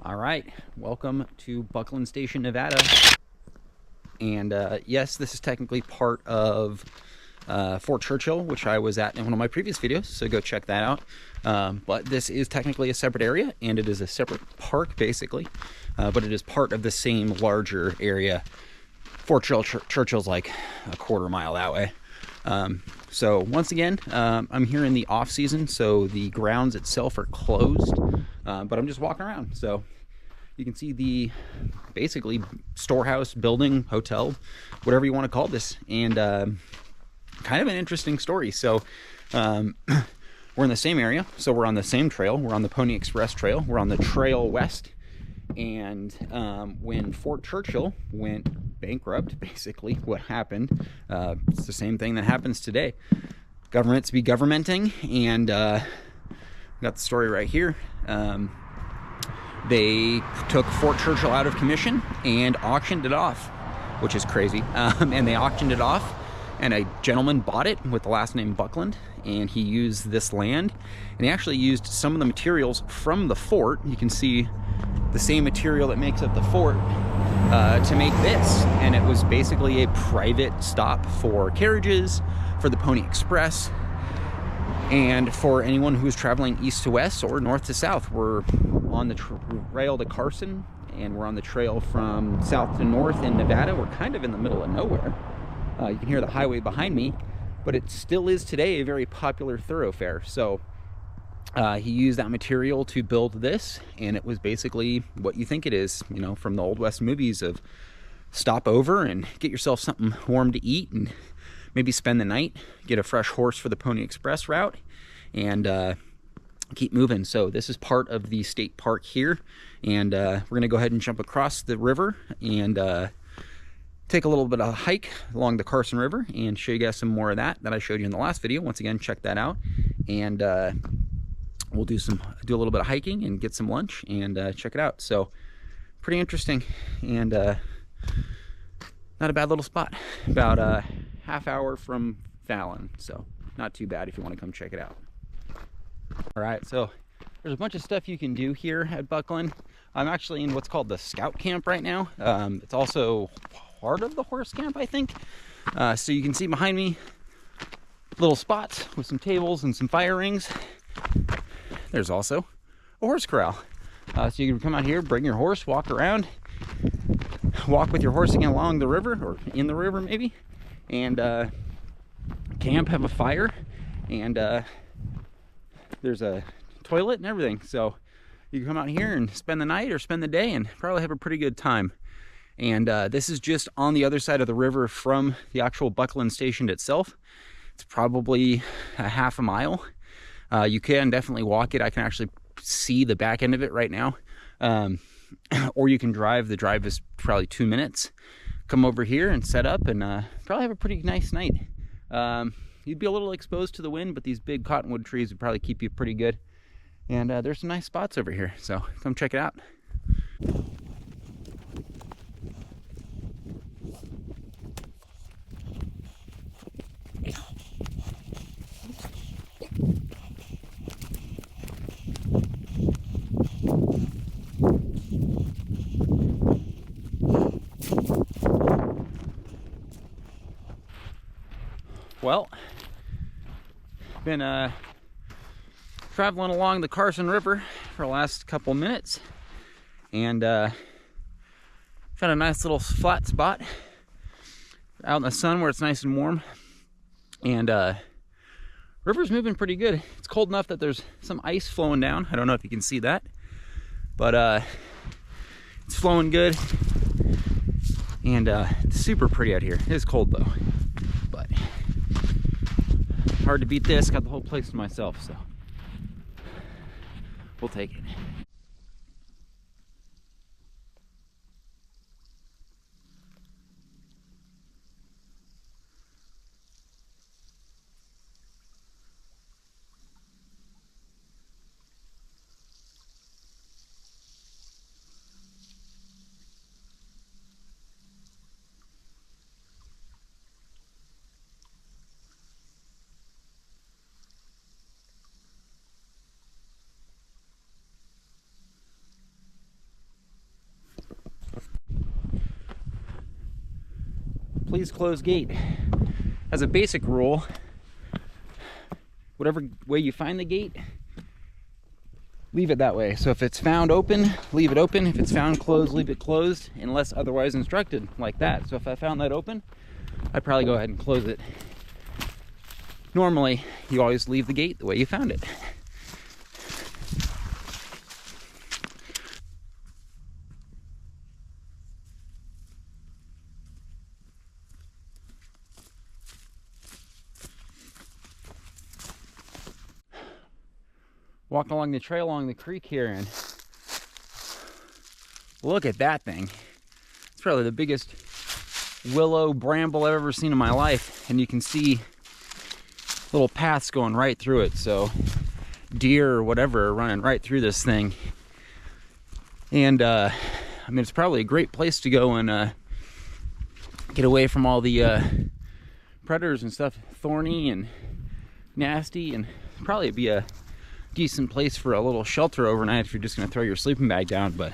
All right, welcome to Buckland Station, Nevada. And yes, this is technically part of Fort Churchill, which I was at in one of my previous videos, so go check that out. But this is technically a separate area, and it is a separate park, basically. But it is part of the same larger area. Fort Churchill's like a quarter mile that way. So once again, I'm here in the off season, so the grounds itself are closed, but I'm just walking around. So you can see the basically storehouse, building, hotel, whatever you want to call this, and kind of an interesting story. So we're in the same area, so we're on the same trail. We're on the Pony Express Trail. We're on the Trail West. And when Fort Churchill went bankrupt, basically what happened, it's the same thing that happens today. Governments be governmenting, and got the story right here. They took Fort Churchill out of commission and auctioned it off, which is crazy. And they auctioned it off, and a gentleman bought it with the last name Buckland, and he used this land, and he actually used some of the materials from the fort. You can see the same material that makes up the fort to make this, and it was basically a private stop for carriages, for the Pony Express, and for anyone who's traveling east to west or north to south. We're on the trail to Carson, and we're on the trail from south to north in Nevada. We're kind of in the middle of nowhere. You can hear the highway behind me, but it still is today a very popular thoroughfare. So he used that material to build this, and it was basically what you think it is, you know, from the Old West movies of stop over and get yourself something warm to eat and maybe spend the night, get a fresh horse for the Pony Express route, and keep moving. So this is part of the state park here, and we're going to go ahead and jump across the river and take a little bit of a hike along the Carson River and show you guys some more of that I showed you in the last video. Once again, check that out, and we'll do a little bit of hiking and get some lunch and check it out. So pretty interesting, and not a bad little spot. About a half hour from Fallon, so not too bad if you want to come check it out. All right, so there's a bunch of stuff you can do here at Buckland. I'm actually in what's called the Scout Camp right now. It's also part of the horse camp, I think. So you can see behind me little spots with some tables and some fire rings. There's also a horse corral. So you can come out here, bring your horse, walk around, walk with your horse again along the river, or in the river maybe, and camp, have a fire, and there's a toilet and everything. So you can come out here and spend the night or spend the day and probably have a pretty good time. And this is just on the other side of the river from the actual Buckland Station itself. It's probably a half a mile. You can definitely walk it. I can actually see the back end of it right now. Or you can drive. The drive is probably 2 minutes. Come over here and set up and probably have a pretty nice night. You'd be a little exposed to the wind, but these big cottonwood trees would probably keep you pretty good. And there's some nice spots over here, so come check it out. Well, been traveling along the Carson River for the last couple minutes, and found a nice little flat spot out in the sun where it's nice and warm, and river's moving pretty good. It's cold enough that there's some ice flowing down. I don't know if you can see that, but it's flowing good, and it's super pretty out here. It is cold though, but hard to beat this. Got the whole place to myself, so we'll take it. please close gate. As a basic rule, whatever way you find the gate, leave it that way. So if it's found open, leave it open. If it's found closed, leave it closed, unless otherwise instructed, like that. So if I found that open, I'd probably go ahead and close it. Normally, you always leave the gate the way you found it. Walk along the trail along the creek here, and look at that thing. It's probably the biggest willow bramble I've ever seen in my life, and you can see little paths going right through it. So deer or whatever are running right through this thing. And I mean, it's probably a great place to go and get away from all the predators and stuff, thorny and nasty, and probably be a decent place for a little shelter overnight if you're just going to throw your sleeping bag down. But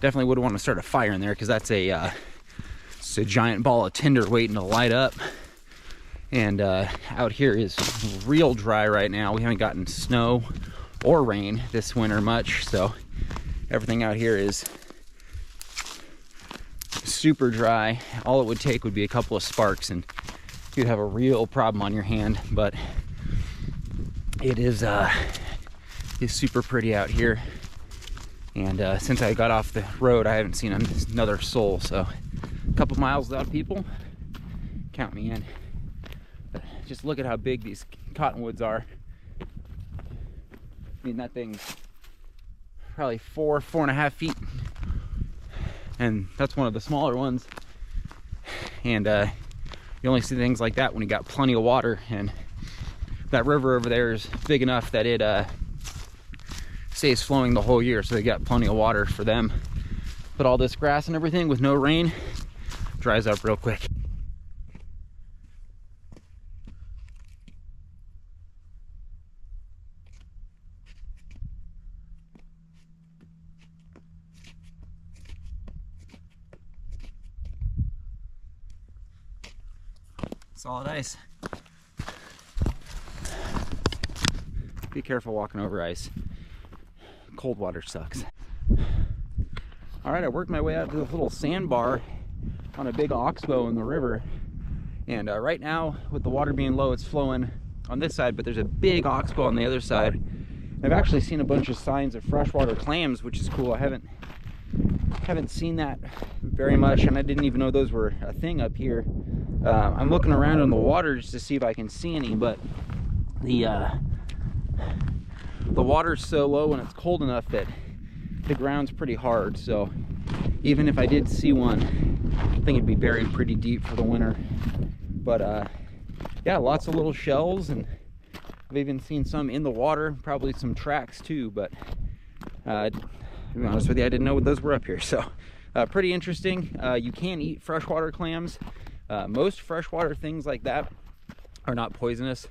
definitely would want to start a fire in there, because that's it's a giant ball of tinder waiting to light up. And out here is real dry right now. We haven't gotten snow or rain this winter much, so everything out here is super dry. All it would take would be a couple of sparks and you'd have a real problem on your hand. But it is super pretty out here. And since I got off the road, I haven't seen another soul. So a couple miles without people, count me in. But just look at how big these cottonwoods are. I mean, that thing's probably 4.5 feet, and that's one of the smaller ones. And you only see things like that when you got plenty of water, and that river over there is big enough that it stays flowing the whole year, so they got plenty of water for them. But all this grass and everything with no rain dries up real quick. Solid ice. Be careful walking over ice. Cold water sucks. All right, I worked my way out to this little sandbar on a big oxbow in the river. And right now, with the water being low, it's flowing on this side, but there's a big oxbow on the other side. I've actually seen a bunch of signs of freshwater clams, which is cool. I haven't seen that very much, and I didn't even know those were a thing up here. I'm looking around in the water just to see if I can see any, but the water's so low and it's cold enough that the ground's pretty hard. So even if I did see one, I think it'd be buried pretty deep for the winter. But yeah, lots of little shells, and I've even seen some in the water, probably some tracks too. But to be honest with you, I didn't know those were up here. So pretty interesting. You can eat freshwater clams. Most freshwater things like that are not poisonous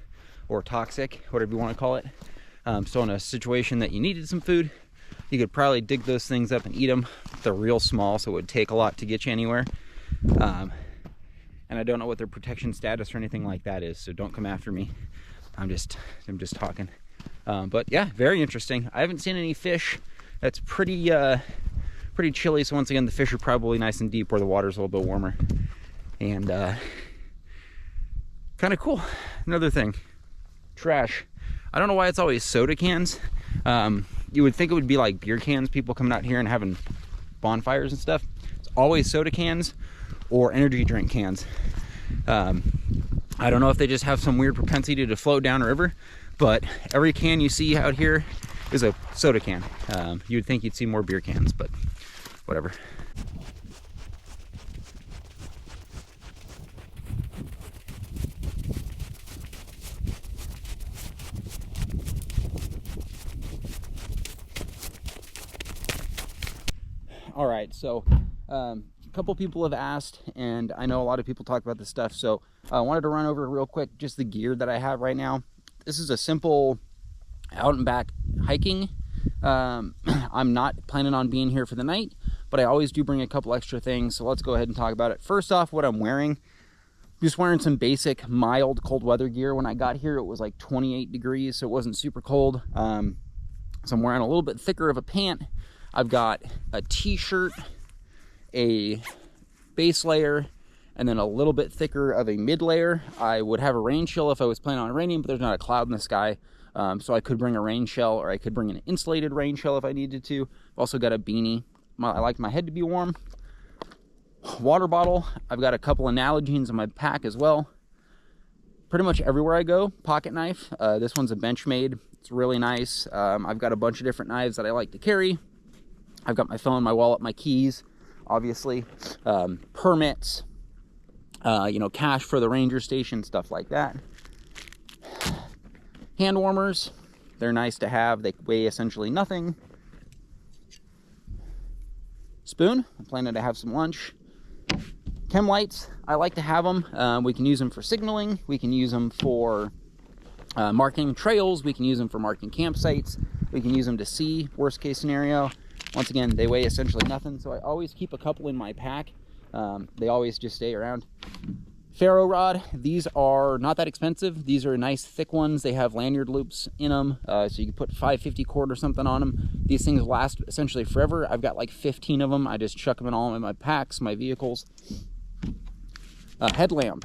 or toxic, whatever you want to call it. So in a situation that you needed some food, you could probably dig those things up and eat them. They're real small, so it would take a lot to get you anywhere. And I don't know what their protection status or anything like that is, so don't come after me. I'm just talking. But yeah, very interesting. I haven't seen any fish. That's pretty chilly, so once again, the fish are probably nice and deep where the water's a little bit warmer. And kind of cool. Another thing, trash. I don't know why it's always soda cans. You would think it would be like beer cans, people coming out here and having bonfires and stuff. It's always soda cans or energy drink cans. I don't know if they just have some weird propensity to float down a river, but every can you see out here is a soda can. You'd think you'd see more beer cans, but whatever. All right, so a couple people have asked, and I know a lot of people talk about this stuff, so I wanted to run over real quick just the gear that I have right now. This is a simple out and back hiking. I'm not planning on being here for the night, but I always do bring a couple extra things, so let's go ahead and talk about it. First off, what I'm wearing. I'm just wearing some basic, mild cold weather gear. When I got here, it was like 28 degrees, so it wasn't super cold. So I'm wearing a little bit thicker of a pant. I've got a t-shirt, a base layer, and then a little bit thicker of a mid layer. I would have a rain shell if I was planning on raining, but there's not a cloud in the sky. So I could bring a rain shell, or I could bring an insulated rain shell if I needed to. I've also got a beanie. I like my head to be warm. Water bottle. I've got a couple of Nalgene's in my pack as well. Pretty much everywhere I go. Pocket knife. This one's a Benchmade. It's really nice. I've got a bunch of different knives that I like to carry. I've got my phone, my wallet, my keys, obviously. Permits. Cash for the ranger station, stuff like that. Hand warmers. They're nice to have. They weigh essentially nothing. Spoon. I'm planning to have some lunch. Chem lights, I like to have them. We can use them for signaling. We can use them for marking trails. We can use them for marking campsites. We can use them to see, worst case scenario. Once again, they weigh essentially nothing, so I always keep a couple in my pack. They always just stay around. Ferro rod, these are not that expensive. These are nice thick ones. They have lanyard loops in them, so you can put 550 cord or something on them. These things last essentially forever. I've got like 15 of them. I just chuck them in all in my packs, my vehicles. Headlamp.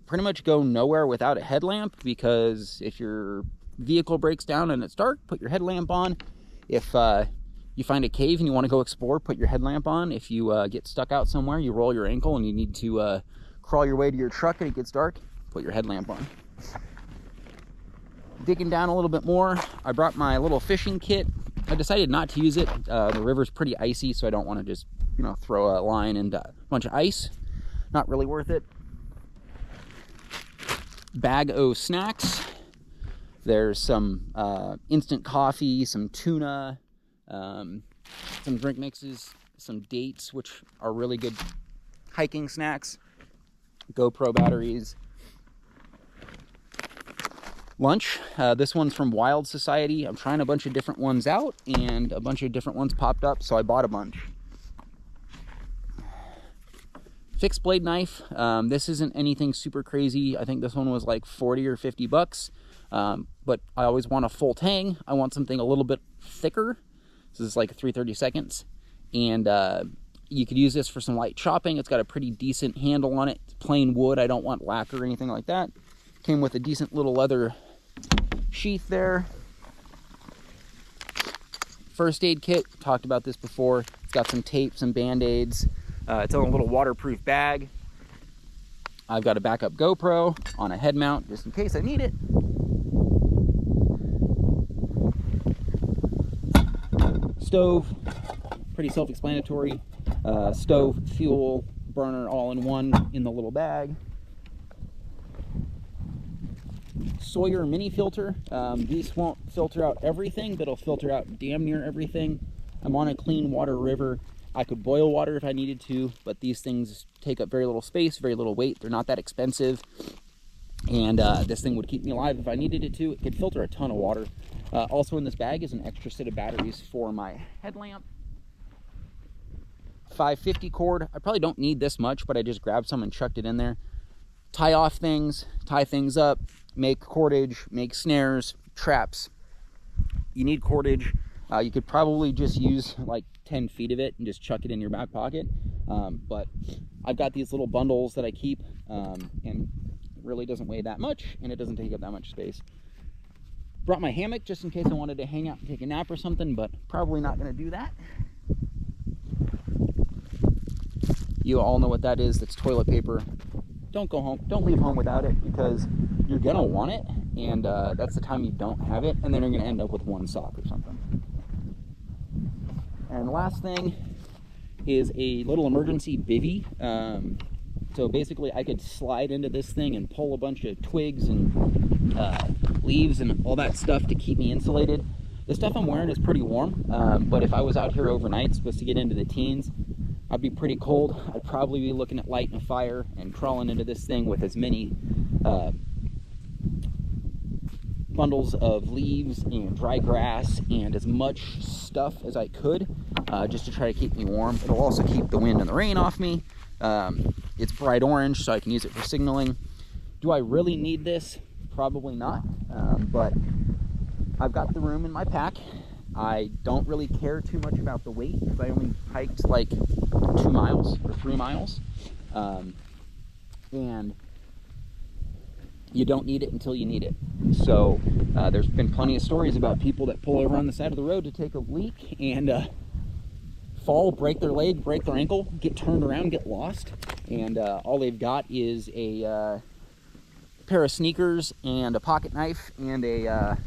Pretty much go nowhere without a headlamp, because if your vehicle breaks down and it's dark, put your headlamp on. If you find a cave and you want to go explore, put your headlamp on. If you get stuck out somewhere, you roll your ankle and you need to crawl your way to your truck and it gets dark, put your headlamp on. Digging down a little bit more, I brought my little fishing kit. I decided not to use it. The river's pretty icy, so I don't want to just, throw a line into a bunch of ice. Not really worth it. Bag o' snacks. There's some instant coffee, some tuna, some drink mixes, some dates, which are really good hiking snacks. GoPro batteries. Lunch. This one's from Wild Society. I'm trying a bunch of different ones out, and a bunch of different ones popped up, so I bought a bunch. Fixed blade knife. This isn't anything super crazy. I think this one was like 40 or 50 bucks. But I always want a full tang. I want something a little bit thicker. This is like 3/32. And you could use this for some light chopping. It's got a pretty decent handle on it. It's plain wood. I don't want lacquer or anything like that. Came with a decent little leather sheath there. First aid kit. Talked about this before. It's got some tape, some band-aids. It's in a little waterproof bag. I've got a backup GoPro on a head mount just in case I need it. Stove, pretty self-explanatory. Stove, fuel, burner all in one in the little bag. Sawyer mini filter. These won't filter out everything, but it'll filter out damn near everything. I'm on a clean water river. I could boil water if I needed to, but these things take up very little space, very little weight. They're not that expensive. And this thing would keep me alive if I needed it to. It could filter a ton of water. Also in this bag is an extra set of batteries for my headlamp. 550 cord. I probably don't need this much, but I just grabbed some and chucked it in there. Tie off things, tie things up, make cordage, make snares, traps. You need cordage. You could probably just use like 10 feet of it and just chuck it in your back pocket. But I've got these little bundles that I keep, and it really doesn't weigh that much, and it doesn't take up that much space. Brought my hammock just in case I wanted to hang out and take a nap or something, but probably not going to do that. You all know what that is. That's toilet paper. Don't go home. Don't leave home without it, because you're going to want it, and that's the time you don't have it, and then you're going to end up with one sock or something. And the last thing is a little emergency bivvy. So basically I could slide into this thing and pull a bunch of twigs and leaves and all that stuff to keep me insulated. The stuff I'm wearing is pretty warm, but if I was out here overnight, supposed to get into the teens, I'd be pretty cold. I'd probably be looking at lighting a fire and crawling into this thing with as many bundles of leaves and dry grass and as much stuff as I could, just to try to keep me warm. It'll also keep the wind and the rain off me. It's bright orange, so I can use it for signaling. Do I really need this? Probably not, but I've got the room in my pack. I don't really care too much about the weight because I only hiked like 2 miles or 3 miles. And you don't need it until you need it. So there's been plenty of stories about people that pull over on the side of the road to take a leak and fall, break their leg, break their ankle, get turned around, get lost, and all they've got is a pair of sneakers and a pocket knife and a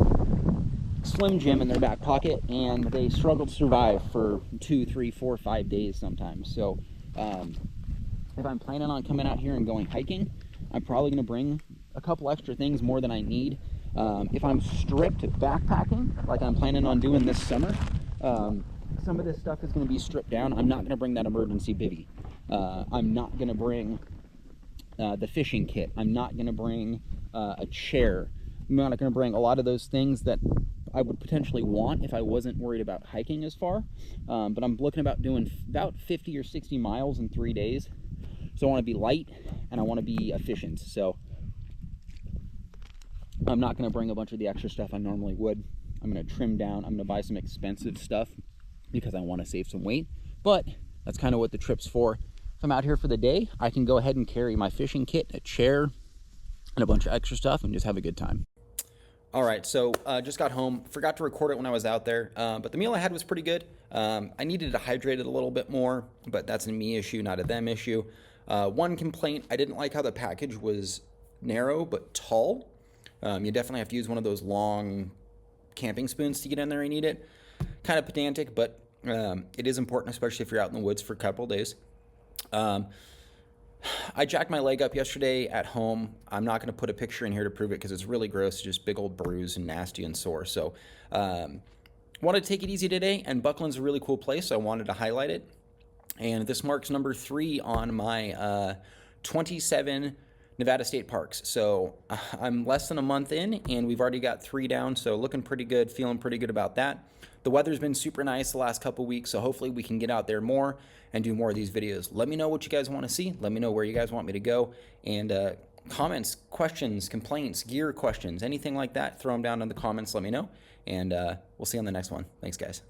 Slim Jim in their back pocket, and they struggle to survive for 2, 3, 4, 5 days sometimes. So if I'm planning on coming out here and going hiking, I'm probably going to bring a couple extra things more than I need. If I'm stripped backpacking, like I'm planning on doing this summer, some of this stuff is going to be stripped down. I'm not going to bring that emergency bivvy. I'm not going to bring the fishing kit. I'm not going to bring a chair. I'm not going to bring a lot of those things that I would potentially want if I wasn't worried about hiking as far. But I'm looking about doing about 50 or 60 miles in 3 days. So I want to be light and I want to be efficient. So I'm not going to bring a bunch of the extra stuff I normally would. I'm going to trim down. I'm going to buy some expensive stuff because I want to save some weight. But that's kind of what the trip's for. If I'm out here for the day, I can go ahead and carry my fishing kit, a chair, and a bunch of extra stuff and just have a good time. All right, so just got home. Forgot to record it when I was out there, but the meal I had was pretty good. I needed to hydrate it a little bit more, but that's a me issue, not a them issue. One complaint, I didn't like how the package was narrow but tall. You definitely have to use one of those long camping spoons to get in there and eat it. Kind of pedantic, but it is important, especially if you're out in the woods for a couple of days. I jacked my leg up yesterday at home. I'm not going to put a picture in here to prove it because it's really gross. It's just big old bruise and nasty and sore. So wanted to take it easy today, and Buckland's a really cool place, so I wanted to highlight it. And this marks number 3 on my 27 Nevada state parks. So I'm less than a month in, and we've already got 3 down, so looking pretty good, feeling pretty good about that. The weather's been super nice the last couple weeks, so hopefully we can get out there more and do more of these videos. Let me know what you guys want to see. Let me know where you guys want me to go. And comments, questions, complaints, gear questions, anything like that, throw them down in the comments. Let me know. And we'll see you on the next one. Thanks, guys.